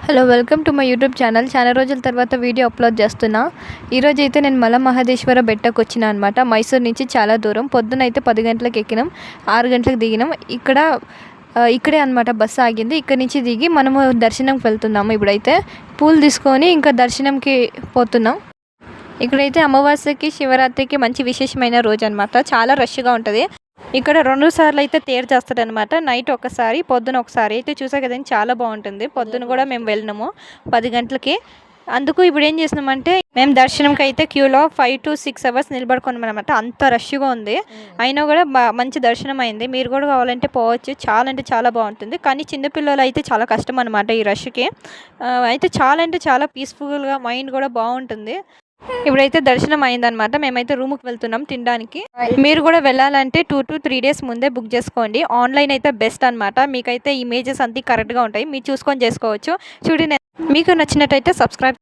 Hello welcome to my YouTube channel. చాలా రోజుల తర్వాత వీడియో అప్లోడ్ చేస్తున్నా. ఈరోజు అయితే నేను మల మహదేశ్వర బెట్టకు వచ్చిన అనమాట. మైసూర్ నుంచి చాలా దూరం. పొద్దున అయితే 10 గంటలకు ఎక్కినాం, 6 గంటలకు దిగినాం. ఇక్కడే అనమాట బస్సు ఆగింది. ఇక్కడ నుంచి దిగి మనము దర్శనంకి వెళ్తున్నాము. ఇప్పుడైతే పూలు తీసుకొని ఇంకా దర్శనంకి పోతున్నాం. ఇక్కడైతే అమావాస్యకి శివరాత్రికి మంచి విశేషమైన రోజు అనమాట. చాలా రష్గా ఉంటుంది. ఇక్కడ 2 సార్లు అయితే తేరు చేస్తారనమాట. నైట్ ఒకసారి, పొద్దున ఒకసారి. అయితే చూసా కదండి, చాలా బాగుంటుంది. పొద్దున కూడా మేము వెళ్ళినాము 10 గంటలకి. అందుకు ఇప్పుడు ఏం చేసినామంటే, మేము దర్శనంకి అయితే క్యూలో 5 to 6 అవర్స్ నిలబడుకున్నాం అనమాట. అంత రష్గా ఉంది. అయినా కూడా మంచి దర్శనం అయింది. మీరు కూడా కావాలంటే పోవచ్చు. చాలా అంటే చాలా బాగుంటుంది. కానీ చిన్నపిల్లలు అయితే చాలా కష్టం అనమాట ఈ రష్కి. అయితే చాలా అంటే చాలా పీస్ఫుల్గా, మైండ్ కూడా బాగుంటుంది. ఇప్పుడైతే దర్శనం అయిందనమాట. మేమైతే రూమ్కి వెళ్తున్నాం తినడానికి. మీరు కూడా వెళ్ళాలంటే 2 to 3 days ముందే బుక్ చేసుకోండి. ఆన్లైన్ అయితే బెస్ట్ అనమాట. మీకైతే ఇమేజెస్ అంతా కరెక్ట్గా ఉంటాయి. మీరు చూసుకొని చేసుకోవచ్చు. చూడండి, మీకు నచ్చినట్టయితే సబ్స్క్రైబ్